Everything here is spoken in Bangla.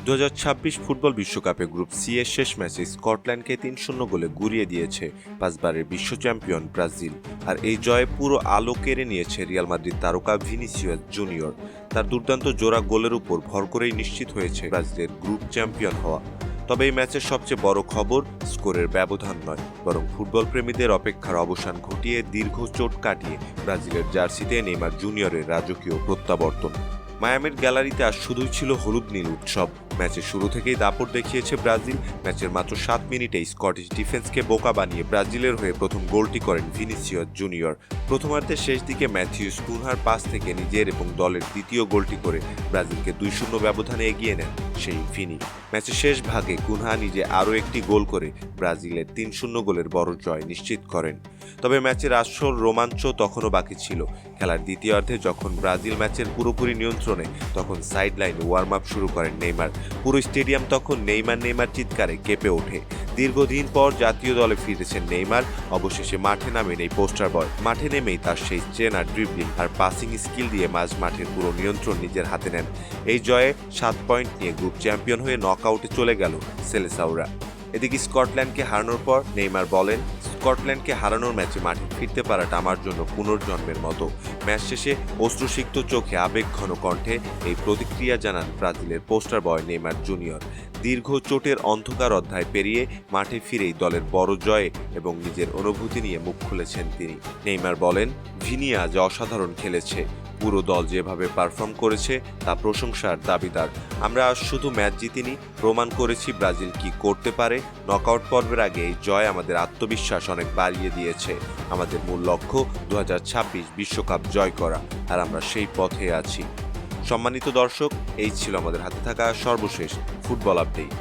2026 ফুটবল বিশ্বকাপে গ্রুপ সি এর শেষ ম্যাচে স্কটল্যান্ডকে 3-0 গোলে গুড়িয়ে দিয়েছে পাঁচবারের বিশ্ব চ্যাম্পিয়ন ব্রাজিল। আর এই জয়ে পুরো আলো কেড়ে নিয়েছে রিয়াল মাদ্রিদ তারকা ভিনিসিয়াস জুনিয়র। তার দুর্দান্ত জোড়া গোলের উপর ভর করেই নিশ্চিত হয়েছে ব্রাজিলের গ্রুপ চ্যাম্পিয়ন হওয়া। তবে এই ম্যাচের সবচেয়ে বড় খবর স্কোরের ব্যবধান নয়, বরং ফুটবল প্রেমীদের অপেক্ষার অবসান ঘটিয়ে দীর্ঘ চোট কাটিয়ে ব্রাজিলের জার্সিতে নেইমার জুনিয়রের রাজকীয় প্রত্যাবর্তন। মায়ামির গ্যালারিতে আজ শুধুই ছিল হলুদ নীল উৎসব। ম্যাচের শুরু থেকেই দাপট দেখিয়েছে ব্রাজিল। ম্যাচের মাত্র 7 মিনিটেই স্কটিশ ডিফেন্সকে বোকা বানিয়ে ব্রাজিলের হয়ে প্রথম গোলটি করেন ভিনিসিয়াস জুনিয়র। প্রথমার্ধের শেষ দিকে ম্যাথিউস কুনহার পাস থেকে নিজের এবং দলের দ্বিতীয় গোলটি করে ব্রাজিলকে 2-0 ব্যবধানে এগিয়ে নেন সেই ভিনি। ম্যাচের শেষ ভাগে কুনহা নিজে আরও একটি গোল করে ব্রাজিলের 3-0 গোলের বড় জয় নিশ্চিত করেন। তবে ম্যাচের আসল রোমাঞ্চ তখনও বাকি ছিল। খেলার দ্বিতীয়ার্ধে যখন ব্রাজিল ম্যাচের পুরোপুরি নিয়ন্ত্রণে, তখন সাইড লাইনে ওয়ার্ম আপ শুরু করেন নেইমার। পুরো স্টেডিয়াম তখন নেইমার চিৎকারে কেঁপে ওঠে। দীর্ঘদিন পর জাতীয় দলে ফিরেছেন নেইমার। অবশেষে মাঠে নামেন এই পোস্টার বয়। মাঠে নেমেই তার সেই চেনা ড্রিবলিং আর পাসিং স্কিল দিয়ে মাঝ মাঠের পুরো নিয়ন্ত্রণ নিজের হাতে নেন। এই জয়ে 7 পয়েন্ট নিয়ে গ্রুপ চ্যাম্পিয়ন হয়ে নকআউটে চলে গেল সেলেসাওরা। এদিকে স্কটল্যান্ডকে হারানোর পর নেইমার বলেন, স্কটল্যান্ডকে হারানোর ম্যাচে মাঠে ফিরতে পারাটা আমার জন্য পুনর্জন্মের মতো। ম্যাচ শেষে অশ্রুসিক্ত চোখে আবেগঘন কণ্ঠে এই প্রতিক্রিয়া জানান ব্রাজিলের পোস্টার বয় নেইমার জুনিয়র। দীর্ঘ চোটের অন্ধকার অধ্যায় পেরিয়ে মাঠে ফিরেই দলের বড় জয়ে এবং নিজের অনুভূতি নিয়ে মুখ খুলেছেন তিনি। নেইমার বলেন, ভিনি আজ অসাধারণ খেলেছে। পুরো দল যেভাবে পারফর্ম করেছে তা প্রশংসার দাবিদার। আমরা শুধু ম্যাচ জিতিনি, প্রমাণ করেছি ব্রাজিল কি করতে পারে। নকআউট পর্বের আগে এই জয় আমাদের আত্মবিশ্বাস অনেক বাড়িয়ে দিয়েছে। আমাদের মূল লক্ষ্য 2026 বিশ্বকাপ জয় করা, আর আমরা সেই পথে আছি। সম্মানিত দর্শক, এই ছিল আমাদের হাতে থাকা সর্বশেষ ফুটবল আপডেট।